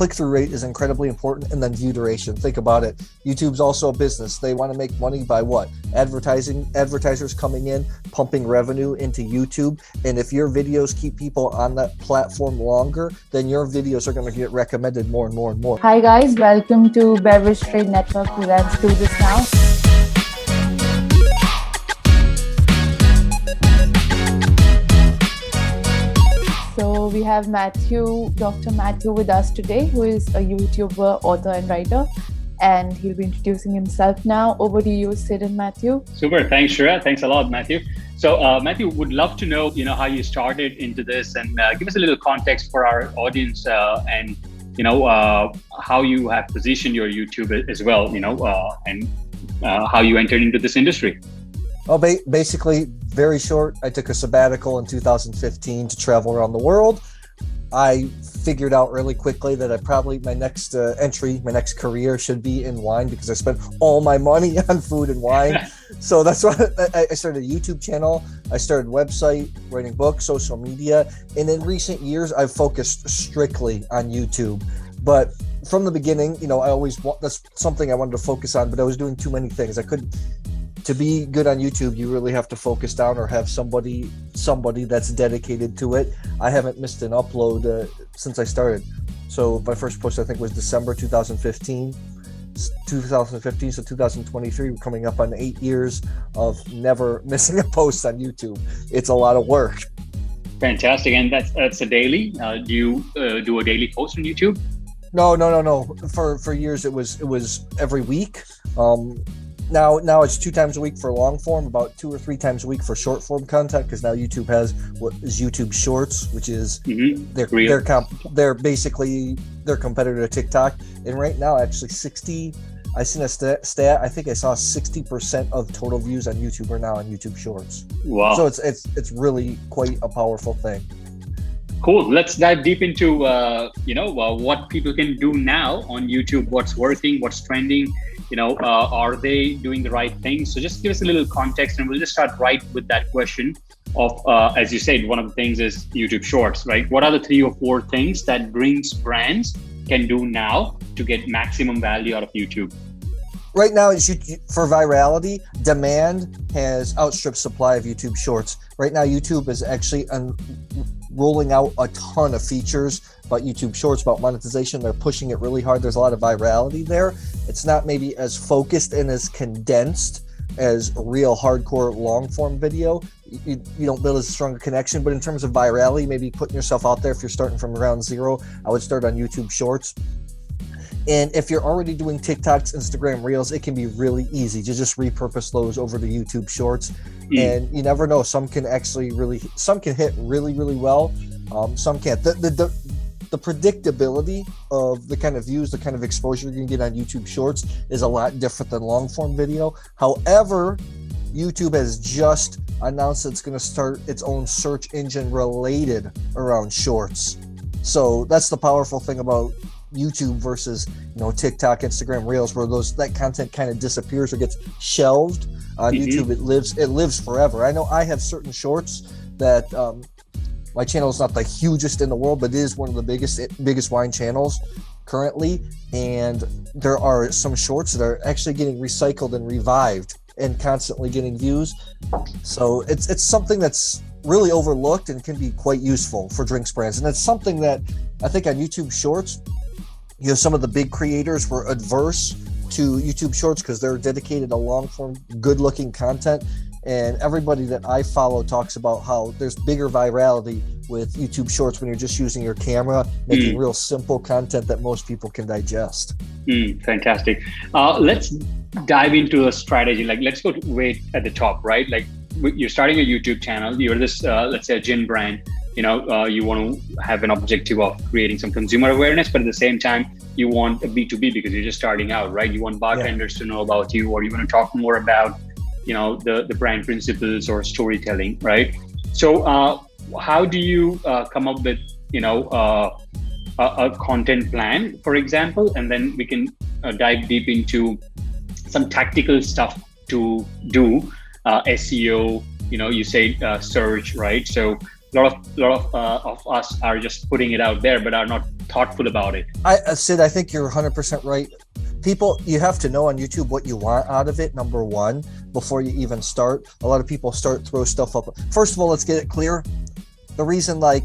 click-through rate is incredibly important, and then view duration. Think about it. YouTube's also a business. They want to make money by what? Advertisers coming in, pumping revenue into YouTube. And if your videos keep people on that platform longer, then your videos are going to get recommended more and more and more. Hi guys, welcome to Beverage Trade Network. Let's do this now. So we have Dr. Matthew with us today, who is a YouTuber, author and writer, and he'll be introducing himself now. Over to you, Sid and Matthew. Super, thanks Shreya. Thanks a lot, Matthew. So Matthew, would love to know, how you started into this, and give us a little context for our audience, and how you have positioned your YouTube as well, and how you entered into this industry. Well, basically, very short. I took a sabbatical in 2015 to travel around the world. I figured out really quickly that my next my next career should be in wine, because I spent all my money on food and wine. So that's why I started a YouTube channel. I started a website, writing books, social media. And in recent years, I've focused strictly on YouTube. But from the beginning, that's something I wanted to focus on, but I was doing too many things. To be good on YouTube, you really have to focus down or have somebody that's dedicated to it. I haven't missed an upload since I started. So my first post, I think, was December 2015. So 2023, we're coming up on 8 years of never missing a post on YouTube. It's a lot of work. Fantastic. And that's a daily? Do you do a daily post on YouTube? No. For years, it was every week. Now it's 2 times a week for long form, about 2 or 3 times a week for short form content, because now YouTube has what is YouTube Shorts, which is they're basically their competitor to TikTok. And right now, actually, I seen a stat. I think I saw 60% of total views on YouTube are now on YouTube Shorts. Wow! So it's really quite a powerful thing. Cool. Let's dive deep into what people can do now on YouTube. What's working? What's trending? Are they doing the right things? So just give us a little context, and we'll just start right with that question of, as you said, one of the things is YouTube Shorts, right? What are the 3 or 4 things that brands can do now to get maximum value out of YouTube? Right now, for virality, demand has outstripped supply of YouTube Shorts. Right now, YouTube is actually rolling out a ton of features about YouTube Shorts, about monetization. They're pushing it really hard. There's a lot of virality there. It's not maybe as focused and as condensed as a real hardcore long form video. You don't build as strong a connection, but in terms of virality, maybe putting yourself out there, if you're starting from ground zero, I would start on YouTube Shorts. And if you're already doing TikToks, Instagram Reels, it can be really easy to just repurpose those over to YouTube Shorts. And you never know, some can hit really, really well. Some can't. The predictability of the kind of views, the kind of exposure you can get on YouTube Shorts is a lot different than long form video. However, YouTube has just announced it's going to start its own search engine related around Shorts. So that's the powerful thing about YouTube versus TikTok, Instagram Reels, where that content kind of disappears or gets shelved. On YouTube, it lives forever. I know I have certain shorts that my channel is not the hugest in the world, but it is one of the biggest wine channels currently. And there are some shorts that are actually getting recycled and revived and constantly getting views. So it's something that's really overlooked and can be quite useful for drinks brands. And it's something that I think on YouTube Shorts, some of the big creators were adverse to YouTube Shorts because they're dedicated to long form, good looking content. And everybody that I follow talks about how there's bigger virality with YouTube Shorts when you're just using your camera, making real simple content that most people can digest. Fantastic. Let's dive into a strategy. Let's go way at the top, right? You're starting a YouTube channel. You're this, let's say, a gin brand. You want to have an objective of creating some consumer awareness, but at the same time, you want a B2B because you're just starting out, right? You want bartenders to know about you, or you want to talk more about, the brand principles or storytelling, right? So how do you come up with, a content plan, for example, and then we can dive deep into some tactical stuff to do, SEO, you say search, right? So of us are just putting it out there, but are not thoughtful about it. Sid, I think you're 100% right. People, you have to know on YouTube what you want out of it, number one, before you even start. A lot of people throw stuff up. First of all, let's get it clear. The reason, I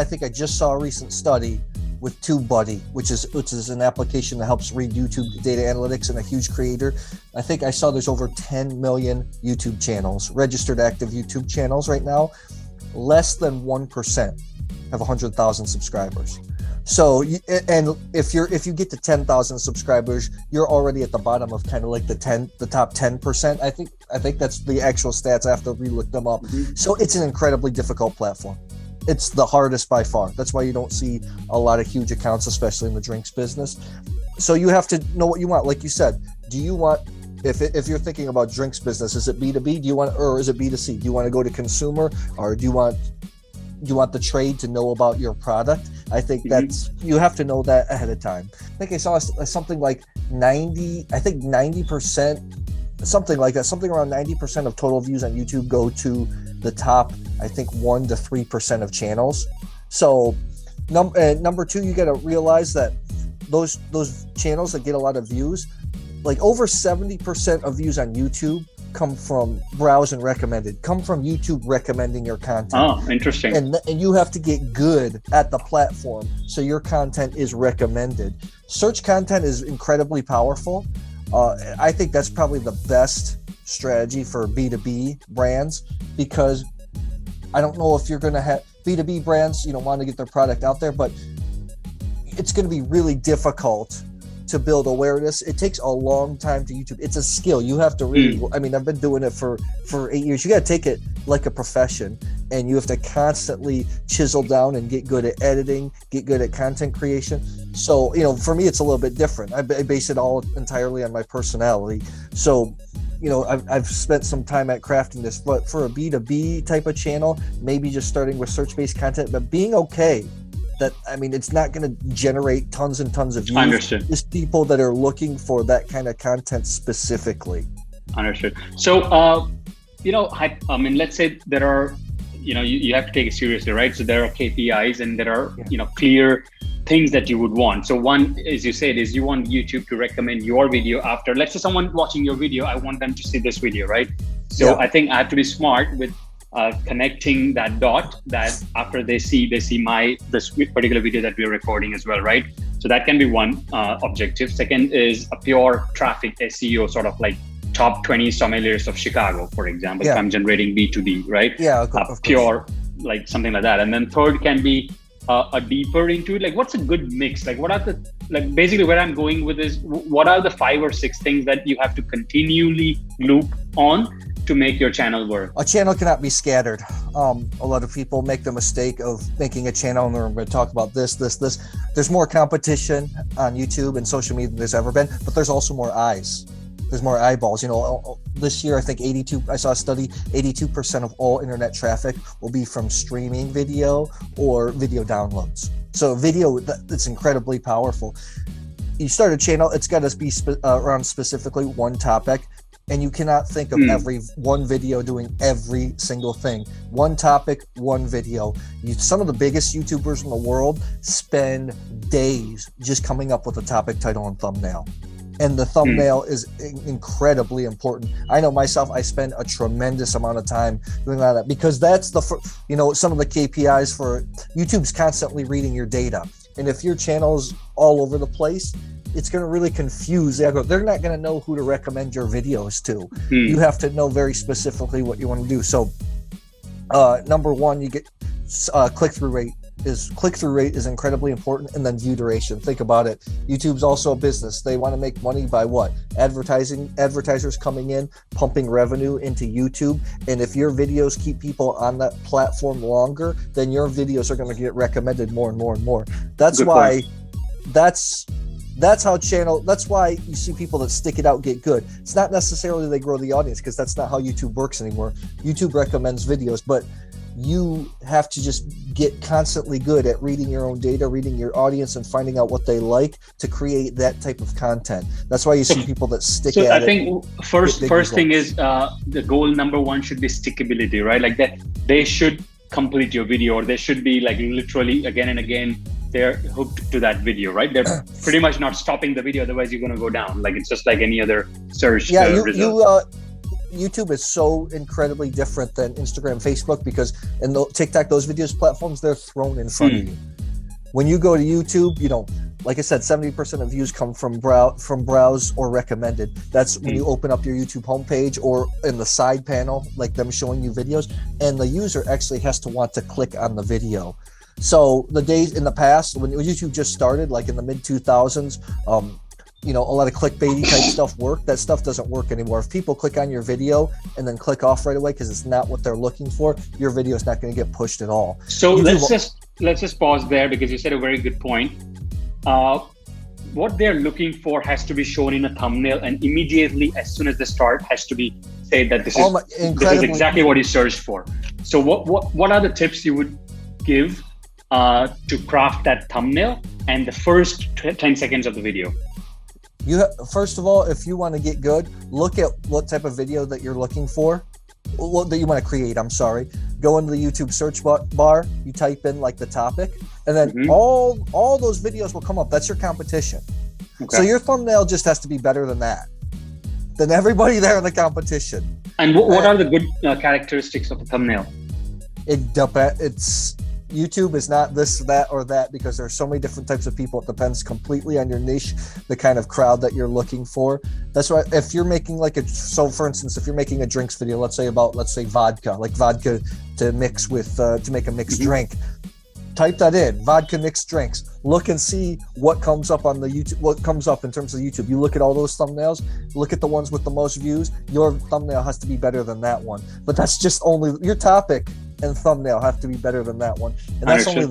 think I just saw a recent study with TubeBuddy, which is an application that helps read YouTube data analytics, and a huge creator. I think I saw there's over 10 million YouTube channels, registered active YouTube channels right now. Less than 1% have 100,000 subscribers. So, and if you get to 10,000 subscribers, you're already at the bottom of kind of like the top 10%. I think that's the actual stats. I have to re-look them up. Mm-hmm. So it's an incredibly difficult platform. It's the hardest by far. That's why you don't see a lot of huge accounts, especially in the drinks business. So you have to know what you want. Like you said, do you want, if you're thinking about drinks business, is it B2B? Or is it B2C? Do you want to go to consumer, or do you want the trade to know about your product? I think that's, you have to know that ahead of time. I think I saw something like 90%, something like that, something around 90% of total views on YouTube go to the top, I think 1 to 3% of channels. So number two, you got to realize that those channels that get a lot of views, like over 70% of views on YouTube come from browse and recommended, come from YouTube recommending your content. Oh, interesting. And you have to get good at the platform so your content is recommended. Search content is incredibly powerful. I think that's probably the best strategy for B2B brands, because I don't know if you're going to have B2B brands, want to get their product out there, but it's going to be really difficult to build awareness. It takes a long time to YouTube. It's a skill. You have to really, I've been doing it for 8 years. You got to take it like a profession, and you have to constantly chisel down and get good at editing, get good at content creation. So, for me, it's a little bit different. I base it all entirely on my personality. So, I've spent some time at crafting this, but for a B2B type of channel, maybe just starting with search-based content, but being okay that, it's not going to generate tons and tons of views. Understood. Just people that are looking for that kind of content specifically. Understood. So, let's say there are, you have to take it seriously, right? So there are KPIs and there are, clear things that you would want. So one, as you said, is you want YouTube to recommend your video after, let's say someone watching your video, I want them to see this video, right? So I think I have to be smart with connecting that dot, that after they see this particular video that we're recording as well, right? So that can be one objective. Second is a pure traffic SEO, sort of like top 20 sommeliers of Chicago, for example, if I'm generating B2B, right? Yeah, pure, like something like that. And then third can be a deeper into it. Like, what's a good mix? Like, what are basically where I'm going with is, what are the 5 or 6 things that you have to continually loop on to make your channel work? A channel cannot be scattered. A lot of people make the mistake of making a channel and we're going to talk about this. There's more competition on YouTube and social media than there's ever been, but there's also more eyes. There's more eyeballs. This year, I think I saw a study, 82% of all internet traffic will be from streaming video or video downloads. So video, it's incredibly powerful. You start a channel, it's got to be around specifically one topic. And you cannot think of every one video doing every single thing. One topic, one video. Some of the biggest YouTubers in the world spend days just coming up with a topic, title, and thumbnail. And the thumbnail is incredibly important. I know myself, I spend a tremendous amount of time doing that, because that's some of the KPIs for YouTube's constantly reading your data. And if your channel's all over the place, it's going to really confuse the algorithm. They're not going to know who to recommend your videos to. You have to know very specifically what you want to do. So number one, you get click-through rate. Click-through rate is incredibly important, and then view duration. Think about it. YouTube's also a business. They want to make money by what? Advertisers coming in, pumping revenue into YouTube. And if your videos keep people on that platform longer, then your videos are going to get recommended more and more and more. That's why that's why you see people that stick it out get good. It's not necessarily they grow the audience, because that's not how YouTube works anymore. YouTube recommends videos, but you have to just get constantly good at reading your own data, reading your audience, and finding out what they like to create that type of content. That's why you see people that stick at it. So I think first thing is the goal number one should be stickability, right? Like that they should complete your video, or they should be like literally again and again they're hooked to that video, right? They're pretty much not stopping the video, otherwise you're going to go down. Like it's just like any other search result. YouTube is so incredibly different than Instagram, Facebook, because in the TikTok, those videos platforms, they're thrown in front of you. When you go to YouTube, like I said, 70% of views come from browse or recommended. That's when you open up your YouTube homepage or in the side panel, like them showing you videos, and the user actually has to want to click on the video. So the days in the past, when YouTube just started, like in the mid 2000s, a lot of clickbaity type stuff worked. That stuff doesn't work anymore. If people click on your video and then click off right away because it's not what they're looking for, your video is not going to get pushed at all. So let's just pause there, because you said a very good point. What they're looking for has to be shown in a thumbnail, and immediately as soon as they start has to be said that this is exactly what you searched for. So what are the tips you would give to craft that thumbnail and the first 10 seconds of the video? First of all, if you want to get good, look at what type of video that you're looking for, that you want to create. Go into the YouTube search bar, you type in like the topic, and then all those videos will come up. That's your competition. Okay. So your thumbnail just has to be better than everybody there in the competition. And what are the good characteristics of a thumbnail? YouTube is not this, that, or that, because there's so many different types of people. It depends completely on your niche, the kind of crowd that you're looking for. That's why if you're making for instance, if you're making a drinks video, let's say vodka, like vodka to mix with, to make a mixed drink, type that in, vodka mixed drinks. Look and see what comes up on the YouTube, what comes up in terms of YouTube. You look at all those thumbnails, look at the ones with the most views. Your thumbnail has to be better than that one. But that's just only your topic and thumbnail have to be better than that one. And that's only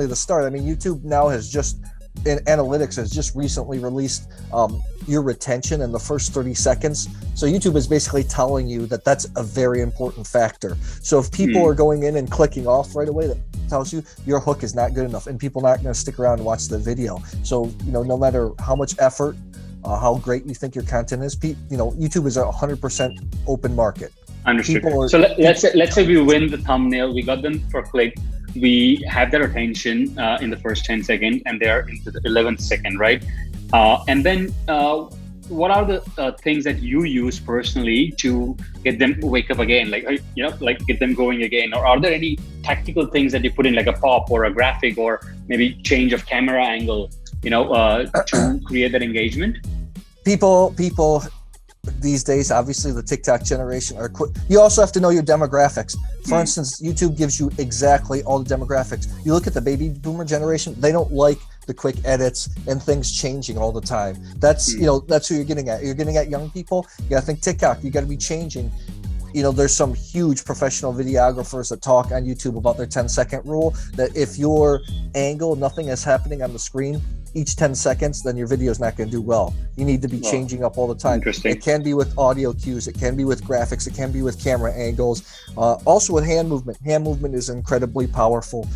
the start. I mean, YouTube now analytics has just recently released your retention in the first 30 seconds. So YouTube is basically telling you that that's a very important factor. So if people are going in and clicking off right away, that tells you your hook is not good enough and people are not going to stick around and watch the video. So, no matter how much effort, how great you think your content is, YouTube is a 100% open market. Understood. So let's say we win the thumbnail, we got them for click, we have their attention in the first 10 seconds, and they're into the 11th second, right? And then what are the things that you use personally to get them wake up again, like get them going again? Or are there any tactical things that you put in, like a pop or a graphic, or maybe change of camera angle, to create that engagement? People these days, obviously the TikTok generation are quick. You also have to know your demographics. For instance, YouTube gives you exactly all the demographics. You look at the baby boomer generation, they don't like the quick edits and things changing all the time. That's that's who you're getting at. You're getting at young people. You gotta think TikTok, you gotta be changing. There's some huge professional videographers that talk on YouTube about their 10-second rule, that if your angle, nothing is happening on the screen each 10 seconds, then your video is not going to do well. You need to be changing up all the time. It can be with audio cues, it can be with graphics, it can be with camera angles, also with hand movement. Hand movement is incredibly powerful.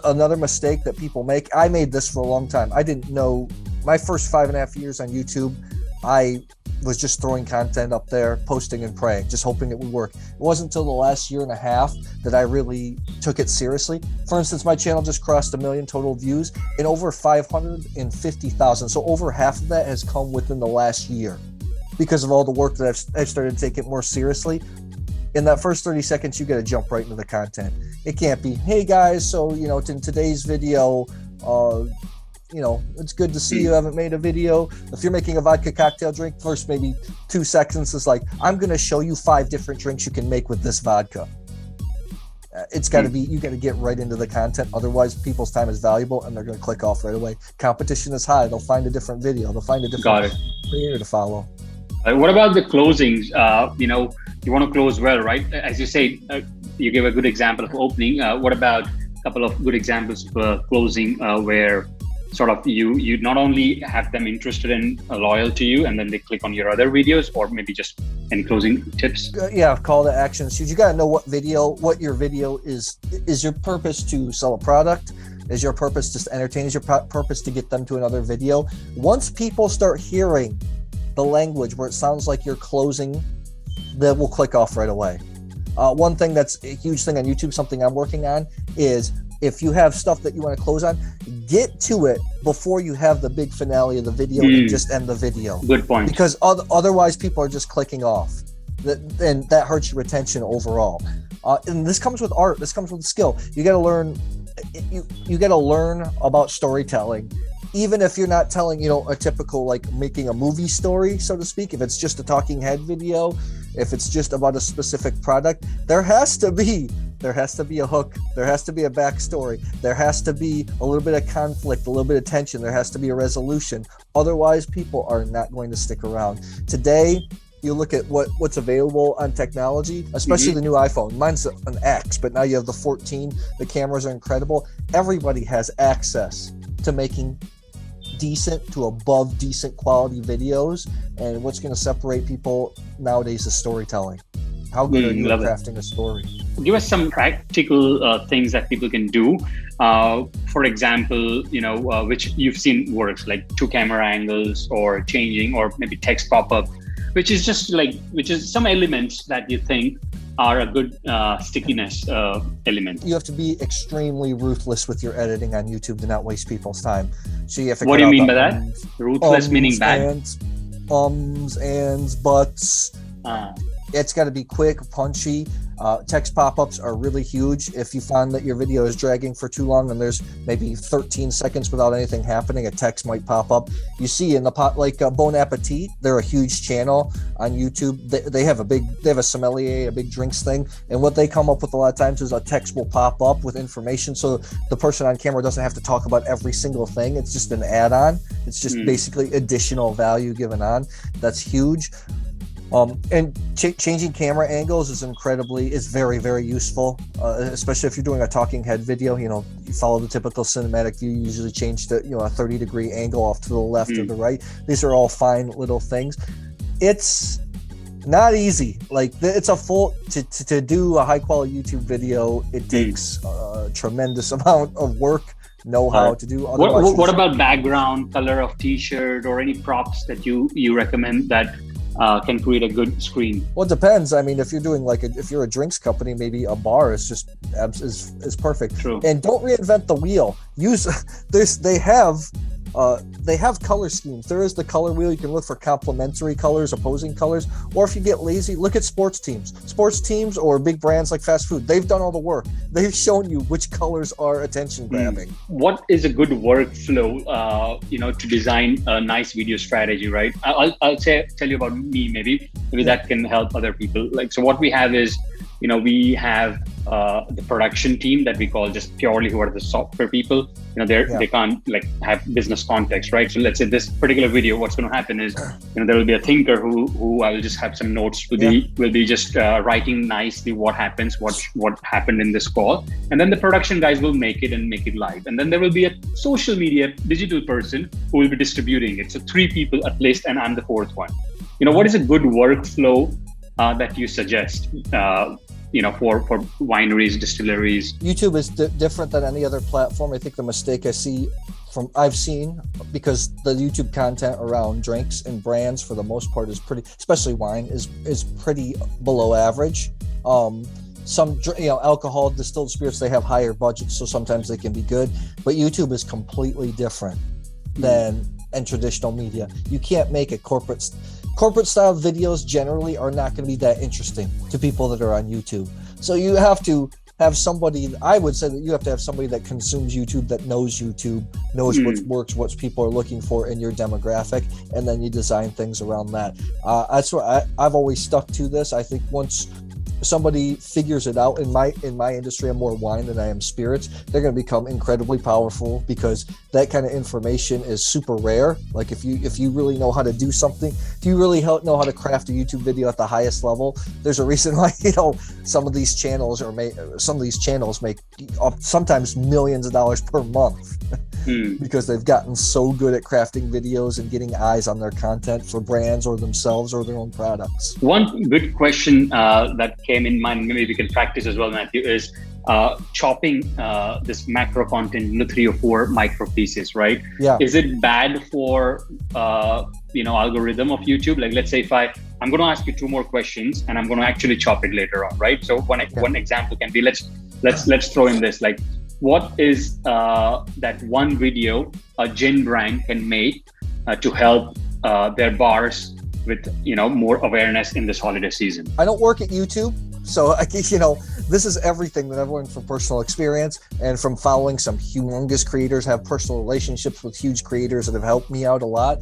Another mistake that people make, I made this for a long time. I didn't know, my first 5.5 years on YouTube, I was just throwing content up there, posting and praying, just hoping it would work. It wasn't until the last 1.5 years that I really took it seriously. For instance, my channel just crossed 1 million total views and over 550,000. So over half of that has come within the last year because of all the work that I've started to take it more seriously. In that first 30 seconds, you got to jump right into the content. It can't be, hey guys, so in today's video, it's good to see you haven't made a video. If you're making a vodka cocktail drink, first maybe 2 seconds is like, I'm going to show you 5 different drinks you can make with this vodka. It's got to be, you got to get right into the content. Otherwise, people's time is valuable and they're going to click off right away. Competition is high. They'll find a different video. They'll find a different creator to follow. What about the closings? You want to close well, right? As you say, you gave a good example of opening. What about a couple of good examples of closing where sort of you not only have them interested and loyal to you, and then they click on your other videos, or maybe just any closing tips? Yeah, call to action. So you got to know what your video is. Is your purpose to sell a product? Is your purpose just to entertain? Is your purpose to get them to another video? Once people start hearing the language where it sounds like you're closing, they will click off right away. One thing that's a huge thing on YouTube, something I'm working on, is if you have stuff that you want to close on, get to it before you have the big finale of the video and just end the video. Good point. Because otherwise people are just clicking off. And that hurts your retention overall. And this comes with art. This comes with skill. You got to learn. You got to learn about storytelling. Even if you're not telling, a typical like making a movie story, so to speak, if it's just a talking head video, if it's just about a specific product, there has to be a hook, there has to be a backstory, there has to be a little bit of conflict, a little bit of tension, there has to be a resolution. Otherwise, people are not going to stick around. Today, you look at what's available on technology, especially the new iPhone. Mine's an X, but now you have the 14. The cameras are incredible. Everybody has access to making decent to above decent quality videos, and what's going to separate people nowadays is storytelling. How good are you at crafting a story? Give us some practical things that people can do. For example, which you've seen works, like 2 camera angles or changing, or maybe text pop-up, which is some elements that you think are a good stickiness element. You have to be extremely ruthless with your editing on YouTube to not waste people's time. So you have to. What do you mean by that? Ruthless meaning bad? Ands, buts. It's got to be quick, punchy. Text pop-ups are really huge. If you find that your video is dragging for too long and there's maybe 13 seconds without anything happening, a text might pop up. You see in the pot, like Bon Appetit, they're a huge channel on YouTube. They have a sommelier, a big drinks thing, and what they come up with a lot of times is a text will pop up with information, so the person on camera doesn't have to talk about every single thing. It's just an add-on. It's just basically additional value given on. That's huge. And changing camera angles is very, very useful, especially if you're doing a talking head video. You follow the typical cinematic view. You usually change to a 30-degree angle off to the left or the right. These are all fine little things. It's not easy. Like, it's a full to do a high quality YouTube video. It takes a tremendous amount of work. Know how to do. What about background, color of t-shirt, or any props that you recommend that can create a good screen? Well, it depends. I mean, if you're doing if you're a drinks company, maybe a bar is just is perfect. True. And don't reinvent the wheel. Use this. They have color schemes. There is the color wheel. You can look for complementary colors, opposing colors, or if you get lazy, look at sports teams or big brands like fast food. They've done all the work. They've shown you which colors are attention grabbing. What is a good workflow, to design a nice video strategy, right? I'll tell you about me, maybe that can help other people. So what we have is, we have the production team that we call just purely who are the software people. They can't have business context, right? So let's say this particular video, what's going to happen is, there will be a thinker who I will just have some notes, will be just writing nicely what happens, what happened in this call, and then the production guys will make it live, and then there will be a social media digital person who will be distributing it. So 3 people at least, and I'm the 4th one. What is a good workflow that you suggest? For wineries, distilleries? YouTube is different than any other platform. I think the mistake I've seen, because the YouTube content around drinks and brands for the most part is pretty, especially wine, is pretty below average. Some alcohol, distilled spirits, they have higher budgets, so sometimes they can be good. But YouTube is completely different than traditional media. You can't make a corporate style videos generally are not going to be that interesting to people that are on YouTube. So you have to have somebody, I would say that you have to have somebody that consumes YouTube, that knows YouTube, knows what works, what people are looking for in your demographic, and then you design things around that. That's what I've always stuck to this. I think once somebody figures it out, in my industry, I'm more wine than I am spirits, they're going to become incredibly powerful, because that kind of information is super rare. Like if you really know how to do something, if you really know how to craft a YouTube video at the highest level, there's a reason why some of these channels make sometimes millions of dollars per month. because they've gotten so good at crafting videos and getting eyes on their content for brands or themselves or their own products. One good question that came in mind, maybe we can practice as well, Matthew, is chopping this macro content into 3 or 4 micro pieces, right? Yeah. Is it bad for algorithm of YouTube? Like, let's say if I'm going to ask you 2 more questions and I'm going to actually chop it later on, right? So one example can be, let's throw in this, like, what is that one video a gin brand can make to help their bars with more awareness in this holiday season? I don't work at YouTube, so this is everything that I've learned from personal experience and from following some humongous creators, have personal relationships with huge creators that have helped me out a lot.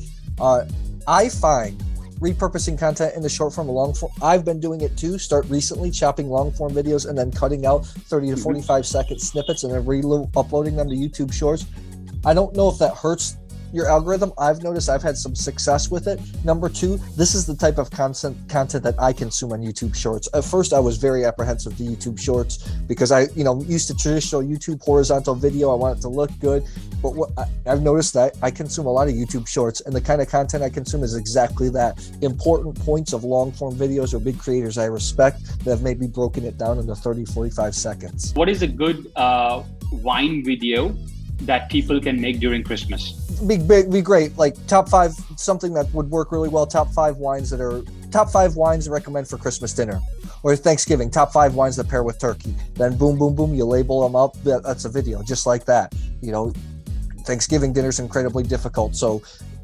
I find repurposing content in the short form and long form, I've been doing it too, start recently chopping long form videos and then cutting out 30 to 45 second snippets and then uploading them to YouTube Shorts. I don't know if that hurts your algorithm. I've noticed I've had some success with it. Number 2, this is the type of content that I consume on YouTube Shorts. At first, I was very apprehensive to YouTube Shorts because I, used to traditional YouTube horizontal video. I want it to look good. But what I've noticed that I consume a lot of YouTube Shorts, and the kind of content I consume is exactly that. Important points of long form videos or big creators I respect that have maybe broken it down into 30, 45 seconds. What is a good wine video that people can make during Christmas? Be great. Like top 5, something that would work really well. Top 5 wines to recommend for Christmas dinner or Thanksgiving. Top 5 wines that pair with turkey. Then boom, boom, boom. You label them up. That's a video just like that. Thanksgiving dinner is incredibly difficult. So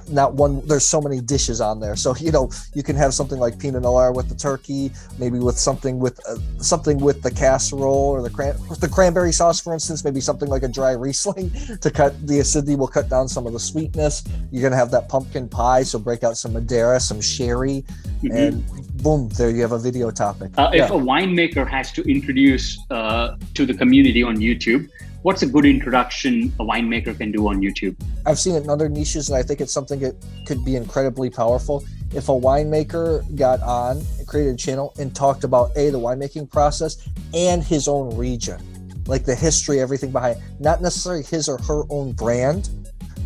there's so many dishes on there. So, you can have something like Pinot Noir with the turkey, maybe with something with the casserole or the cranberry sauce, for instance, maybe something like a dry Riesling to cut the acidity will cut down some of the sweetness. You're going to have that pumpkin pie. So break out some Madeira, some sherry, and boom, there you have a video topic. If a winemaker has to introduce to the community on YouTube, what's a good introduction a winemaker can do on YouTube? I've seen it in other niches, and I think it's something that could be incredibly powerful. If a winemaker got on and created a channel and talked about the winemaking process and his own region, like the history, everything behind, not necessarily his or her own brand,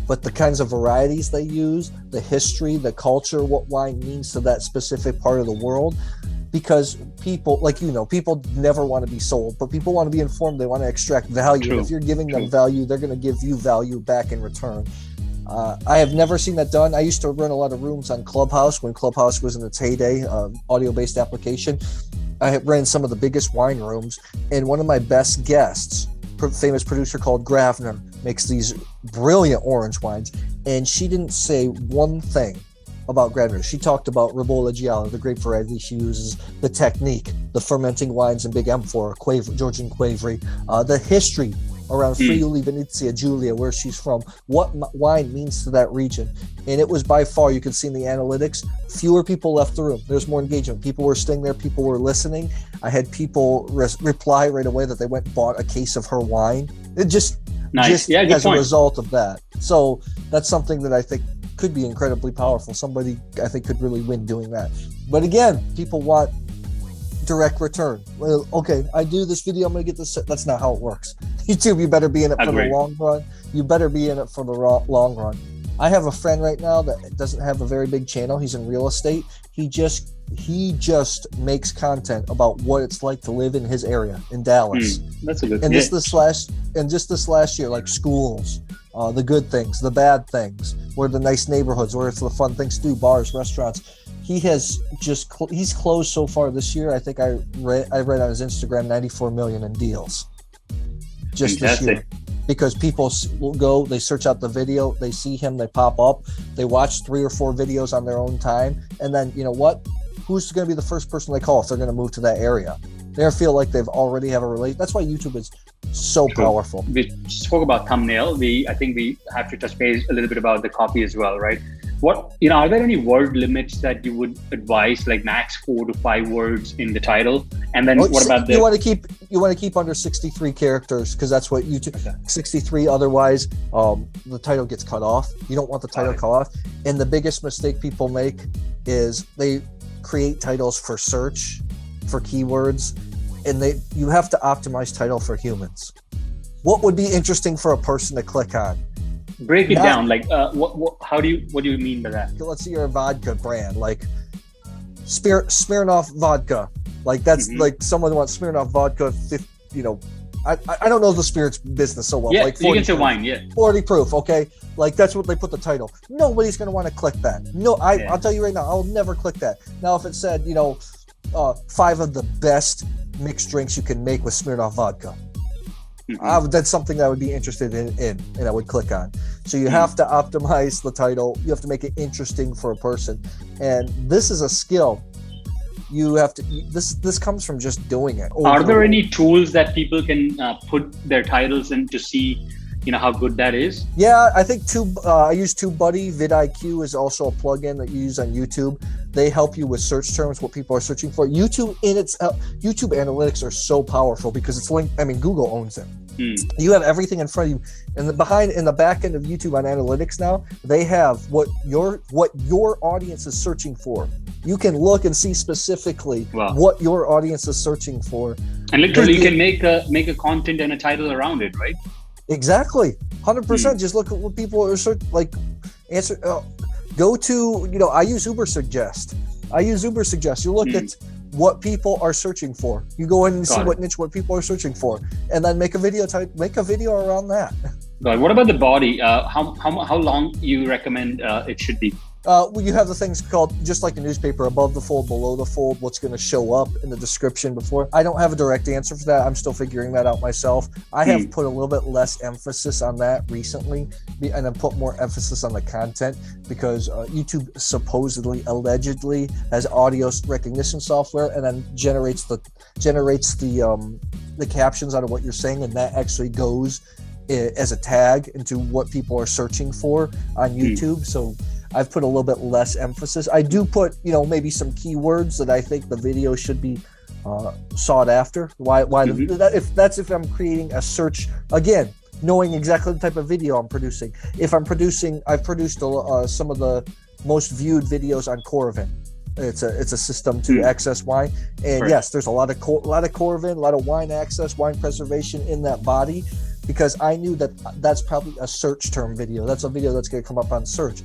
but the kinds of varieties they use, the history, the culture, what wine means to that specific part of the world. Because people, people never want to be sold, but people want to be informed. They want to extract value. True. If you're giving them value, they're going to give you value back in return. I have never seen that done. I used to run a lot of rooms on Clubhouse when Clubhouse was in its heyday, audio-based application. I ran some of the biggest wine rooms, and one of my best guests, famous producer called Gravner, makes these brilliant orange wines, and she didn't say one thing about Gravner. She talked about Ribolla Gialla, the grape variety she uses, the technique, the fermenting wines in big amphora, Georgian Quavery, the history around Friuli Venezia Giulia, where she's from, what wine means to that region. And it was by far, you could see in the analytics, fewer people left the room. There's more engagement. People were staying there. People were listening. I had people reply right away that they went and bought a case of her wine. It just as a result of that. So that's something that I think could be incredibly powerful. Somebody I think could really win doing that. But again, people want direct return. Well, okay, I do this video, I'm going to get this. That's not how it works. YouTube, you better be in it for the long run. You better be in it for the long run. I have a friend right now that doesn't have a very big channel. He's in real estate. He just makes content about what it's like to live in his area in Dallas. That's a good. And just this last year, like schools, the good things, the bad things, where the nice neighborhoods, where it's the fun things to do, bars, restaurants. He has he's closed so far this year. I think I read on his Instagram 94 million in deals just this year. Because people will go, they search out the video, they see him, they pop up, they watch 3 or 4 videos on their own time, and then you know what? Who's going to be the first person they call if they're going to move to that area? They feel like they've already have a relate. That's why YouTube is so powerful. We spoke about thumbnail. I think we have to touch base a little bit about the copy as well, right? Are there any word limits that you would advise, like max 4 to 5 words in the title? And then what about you want to keep under 63 characters, because that's what YouTube 63. Otherwise, the title gets cut off. You don't want the title cut off. And the biggest mistake people make is they create titles for search, for keywords, and you have to optimize title for humans. What would be interesting for a person to click on? Break it down. Like, what do you mean by that? Let's say you're a vodka brand, like Smirnoff vodka. Like that's like someone wants Smirnoff vodka. I don't know the spirits business so well. Yeah, like you can say proof, wine. Yeah, 40 proof. Okay, like that's what they put the title. Nobody's gonna want to click that. No, I'll tell you right now, I'll never click that. Now, if it said 5 of the best mixed drinks you can make with Smirnoff vodka, that's something that I would be interested in, and I would click on. So you have to optimize the title. You have to make it interesting for a person, and this is a skill. You have to. This comes from just doing it. Are there any tools that people can put their titles in to see, how good that is? Yeah, I think I use TubeBuddy. vidIQ is also a plugin that you use on YouTube. They help you with search terms, what people are searching for. YouTube analytics are so powerful because it's linked. I mean, Google owns it. You have everything in front of you, and in the back end of YouTube on analytics now, they have what your audience is searching for. You can look and see specifically what your audience is searching for, and literally you can make a content and a title around it, right? Exactly, 100%. Just look at what people are answer. Go to I use Uber Suggest. You look at what people are searching for. You go in and see what people are searching for, and then make a video around that. Got it. What about the body? How long you recommend it should be? You have the things called, just like a newspaper, above the fold, below the fold, what's going to show up in the description before. I don't have a direct answer for that. I'm still figuring that out myself. I have put a little bit less emphasis on that recently, and then put more emphasis on the content, because YouTube allegedly has audio recognition software, and then generates the captions out of what you're saying, and that actually goes as a tag into what people are searching for on YouTube. So I've put a little bit less emphasis. I do put, maybe some keywords that I think the video should be sought after. If I'm creating a search, again, knowing exactly the type of video I'm producing. I've produced some of the most viewed videos on Corvin. It's a system to access wine, and yes, there's a lot of Corvin, a lot of wine access, wine preservation in that body, because I knew that's probably a search term video. That's a video that's going to come up on search.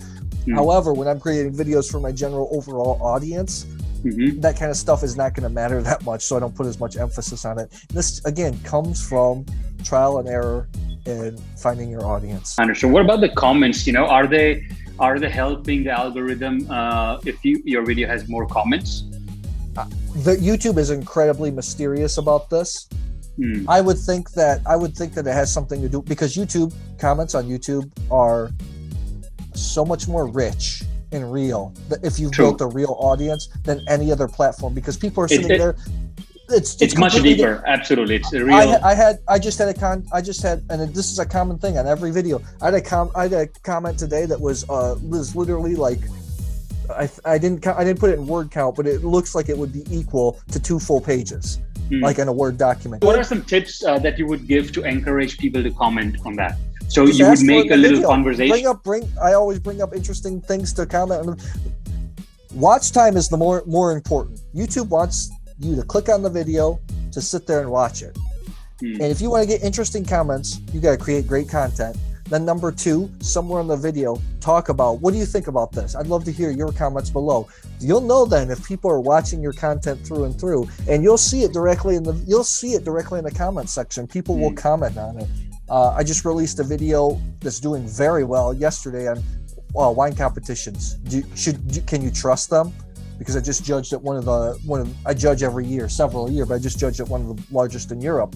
However, when I'm creating videos for my general overall audience, that kind of stuff is not going to matter that much, so I don't put as much emphasis on it. This, again, comes from trial and error and finding your audience. Understood. What about the comments? Are they helping the algorithm if your video has more comments? The YouTube is incredibly mysterious about this. I would think that it has something to do, because comments on YouTube are so much more rich and real if you've built a real audience than any other platform, because people are sitting there. It's much deeper. Absolutely, it's a real. I just had, and this is a common thing on every video. I had a comment today that was literally like, I didn't put it in word count, but it looks like it would be equal to 2 full pages, like in a Word document. What are some tips that you would give to encourage people to comment on that? So just you would make a little conversation. I always bring up interesting things to comment. Watch time is the more important. YouTube wants you to click on the video, to sit there and watch it. And if you want to get interesting comments, you got to create great content. Then number 2, somewhere in the video, talk about, what do you think about this? I'd love to hear your comments below. You'll know then if people are watching your content through and through, and you'll see it directly in the comment section. People will comment on it. I just released a video that's doing very well yesterday on wine competitions. Can you trust them? Because I just judged at I judge every year, several a year, but I just judged at one of the largest in Europe.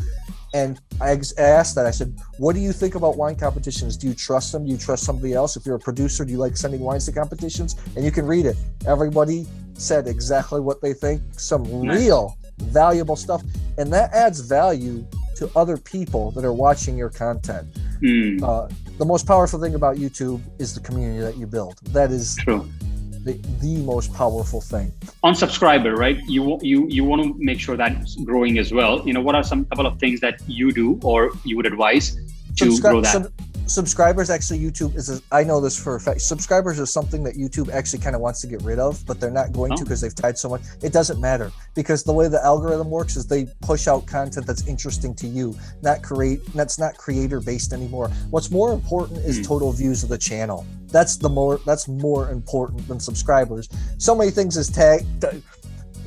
And I asked that. I said, what do you think about wine competitions? Do you trust them? Do you trust somebody else? If you're a producer, do you like sending wines to competitions? And you can read it. Everybody said exactly what they think. Some real valuable stuff. And that adds value to other people that are watching your content. The most powerful thing about YouTube is the community that you build. That is true. The most powerful thing. On subscriber, right? You want to make sure that's growing as well. What are some couple of things that you do or you would advise to grow that? subscribers actually, YouTube I know this for a fact. Subscribers is something that YouTube actually kind of wants to get rid of, but they're not going to because they've tied so much. It doesn't matter because the way the algorithm works is they push out content that's interesting to you, that's not creator based anymore. What's more important is total views of the channel. That's more important than subscribers. So many things is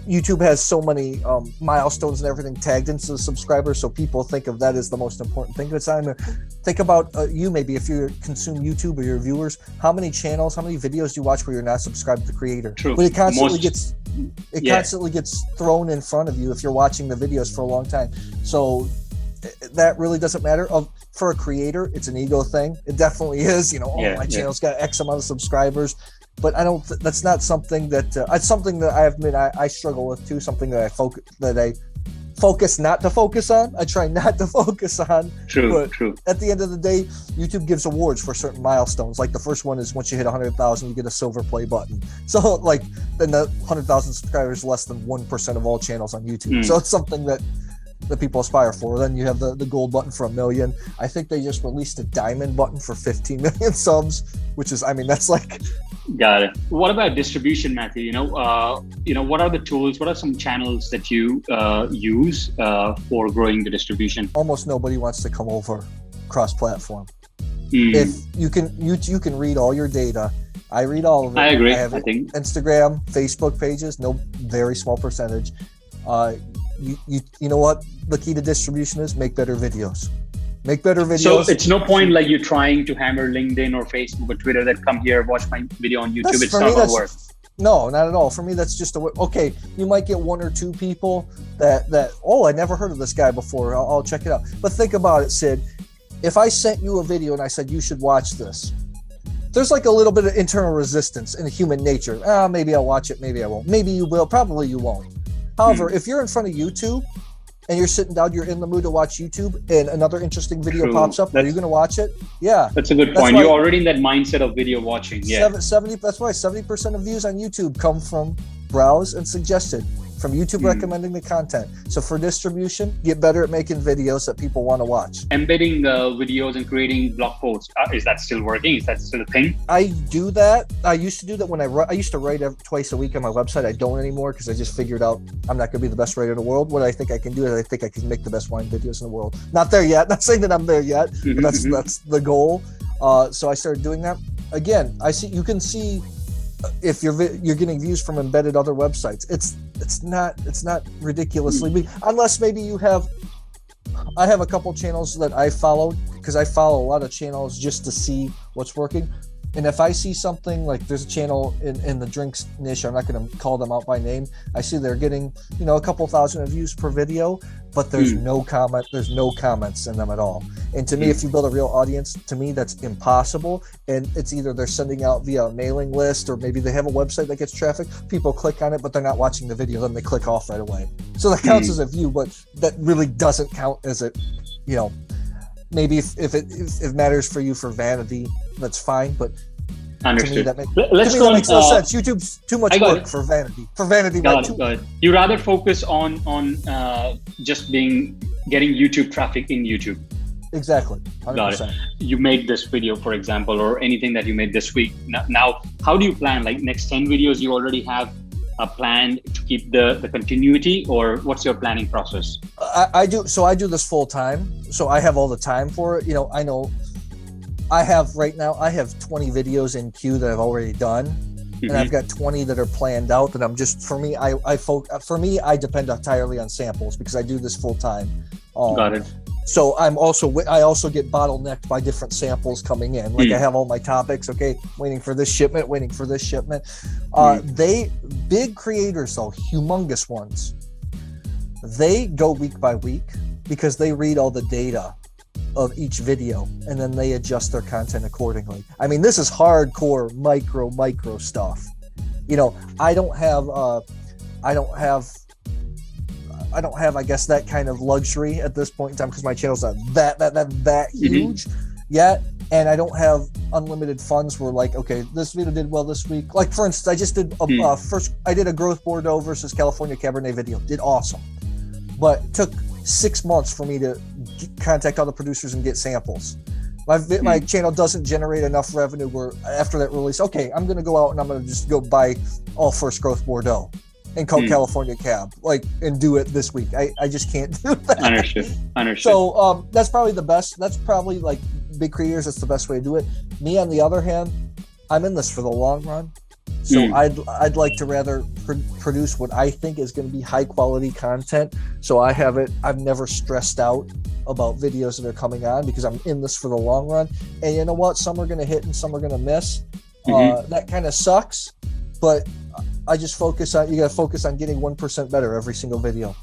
YouTube has so many milestones and everything tagged into the subscribers, so people think of that as the most important thing. It's not. Think about you, maybe if you consume YouTube or your viewers, how many videos do you watch where you're not subscribed to the creator? True. But it constantly gets thrown in front of you if you're watching the videos for a long time. So that really doesn't matter. For a creator, it's an ego thing. It definitely is. My channel's got X amount of subscribers. But that's not something that it's something that I admit I struggle with too. Something that I focus not to focus on. I try not to focus on. True. At the end of the day, YouTube gives awards for certain milestones. Like the first one is once you hit 100,000, you get a silver play button. So then the 100,000 subscribers is less than 1% of all channels on YouTube. So it's something that people aspire for. Then you have the gold button for 1 million. I think they just released a diamond button for 15 million subs, which is, that's like. Got it. What about distribution, Matthew? What are the tools? What are some channels that you use for growing the distribution? Almost nobody wants to come over cross-platform. If you can read all your data. I read all of it. I agree. I think Instagram, Facebook pages, very small percentage. You know what the key to distribution is? Make better videos. Make better videos. So it's no point like you're trying to hammer LinkedIn or Facebook or Twitter that come here, watch my video on YouTube. It's not going to work. No, not at all. For me, that's just okay. You might get 1 or 2 people that I never heard of this guy before. I'll check it out. But think about it, Sid. If I sent you a video and I said you should watch this, there's like a little bit of internal resistance in human nature. Maybe I'll watch it. Maybe I won't. Maybe you will. Probably you won't. However, if you're in front of YouTube and you're sitting down, you're in the mood to watch YouTube, and another interesting video pops up, are you going to watch it? Yeah. That's a good point. You're already in that mindset of video watching. Yeah. That's why 70% of views on YouTube come from browse and suggested, from YouTube recommending the content. So for distribution, get better at making videos that people want to watch. Embedding videos and creating blog posts. Is that still working? Is that still a thing? I do that. I used to do that when I used to write twice a week on my website. I don't anymore because I just figured out I'm not going to be the best writer in the world. What I think I can do is I think I can make the best wine videos in the world. Not there yet. Not saying that I'm there yet, but that's the goal. So I started doing that. Again, you can see if you're getting views from embedded other websites. It's not ridiculously big, unless maybe I have a couple channels that I followed because I follow a lot of channels just to see what's working. And if I see something like there's a channel in the drinks niche, I'm not going to call them out by name. I see they're getting, a couple thousand views per video, but there's no comments in them at all. And to me, if you build a real audience, to me, that's impossible. And it's either they're sending out via a mailing list, or maybe they have a website that gets traffic. People click on it, but they're not watching the video. Then they click off right away. So that counts as a view, but that really doesn't count as maybe if it matters for you for vanity, that's fine. But understood. To me, that makes no sense. YouTube's too much work for vanity. For vanity, got it. You rather focus on just getting YouTube traffic in YouTube. Exactly. 100%. Got it. You made this video, for example, or anything that you made this week. Now, how do you plan? Like next 10 videos, you already have a plan to keep the continuity, or what's your planning process? I do this full time, so I have all the time for it. I know I have 20 videos in queue that I've already done, and I've got 20 that are planned out that I'm just, for me, I depend entirely on samples because I do this full time. Got it. So I also get bottlenecked by different samples coming in. Like I have all my topics, waiting for this shipment. Big creators though, humongous ones, they go week by week because they read all the data of each video and then they adjust their content accordingly. This is hardcore micro stuff. I don't have, I guess, that kind of luxury at this point in time because my channel's not that huge yet, and I don't have unlimited funds where this video did well this week. Like for instance, I just did I did a growth Bordeaux versus California Cabernet video. Did awesome, but it took 6 months for me to contact all the producers and get samples. My channel doesn't generate enough revenue where after that release, okay, I'm going to go out and I'm going to just go buy all first growth Bordeaux and California cab, and do it this week. I just can't do that. Understood. So that's probably the best. That's probably like big creators. That's the best way to do it. Me, on the other hand, I'm in this for the long run. So I'd like to rather produce what I think is going to be high quality content. So I've never stressed out about videos that are coming on because I'm in this for the long run. And you know what? Some are going to hit and some are going to miss. That kind of sucks, but I just you got to focus on getting 1% better every single video.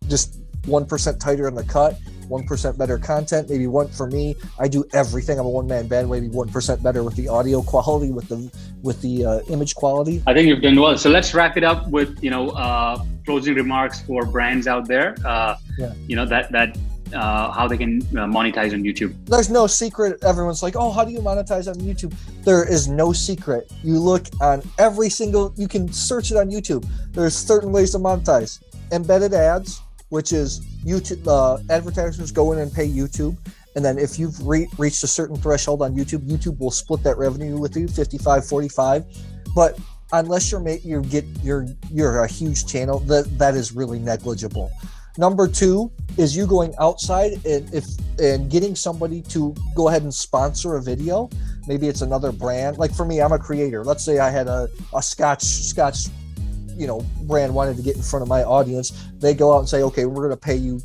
Just 1% tighter in the cut, 1% better content. Maybe for me, I do everything. I'm a one-man band. Maybe 1% better with the audio quality, with the image quality. I think you've done well. So let's wrap it up with closing remarks for brands out there. How they can monetize on YouTube. There's no secret. Everyone's like, oh, how do you monetize on YouTube? There is no secret. You look on you can search it on YouTube. There's certain ways to monetize. Embedded ads, which is YouTube, advertisers go in and pay YouTube. And then if you've reached a certain threshold on YouTube, YouTube will split that revenue with you, 55-45. But unless you're a huge channel, that is really negligible. Number two is you going outside and getting somebody to go ahead and sponsor a video. Maybe it's another brand. Like for me, I'm a creator. Let's say I had a Scotch brand wanted to get in front of my audience. They go out and say, okay, we're going to pay you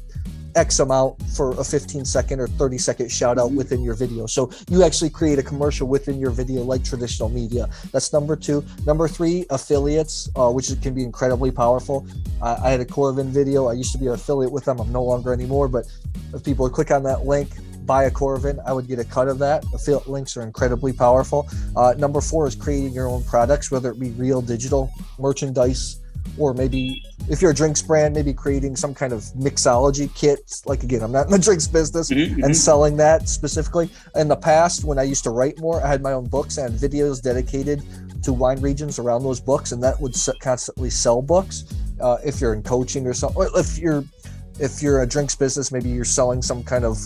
X amount for a 15-second or 30-second shout out within your video. So you actually create a commercial within your video like traditional media. That's number two. Number three, affiliates, which can be incredibly powerful. I had a Corvin video. I used to be an affiliate with them. I'm no longer anymore, but if people would click on that link, buy a Corvin, I would get a cut of that. Affiliate links are incredibly powerful. Number four is creating your own products, whether it be real digital merchandise, or maybe if you're a drinks brand, maybe creating some kind of mixology kit. Like, again, I'm not in the drinks business, and selling that specifically. In the past, when I used to write more, I had my own books and videos dedicated to wine regions around those books, and that would constantly sell books. If you're in coaching or something, or if you're a drinks business, maybe you're selling some kind of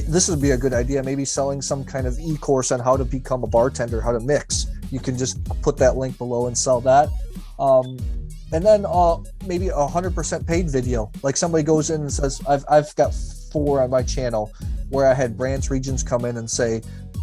this would be a good idea. Maybe selling some kind of e-course on how to become a bartender, how to mix. You can just put that link below and sell that. And then maybe 100% paid video. Like somebody goes in and says, I've got 4 on my channel where I had brands, regions come in and say,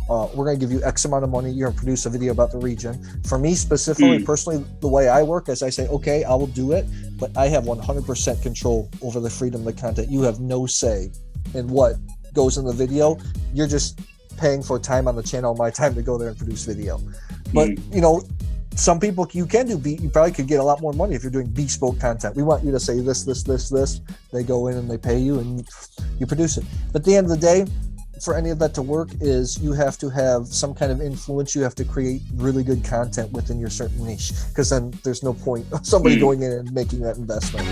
we're going to give you X amount of money. You're going to produce a video about the region. For me specifically, personally, the way I work is I say, okay, I will do it, but I have 100% control over the freedom of the content. You have no say in what goes in the video. You're just paying for time on the channel, my time to go there and produce video. But, some people you probably could get a lot more money if you're doing bespoke content. We want you to say this. They go in and they pay you and you produce it. But at the end of the day, for any of that to work is you have to have some kind of influence. You have to create really good content within your certain niche, because then there's no point of somebody going in and making that investment.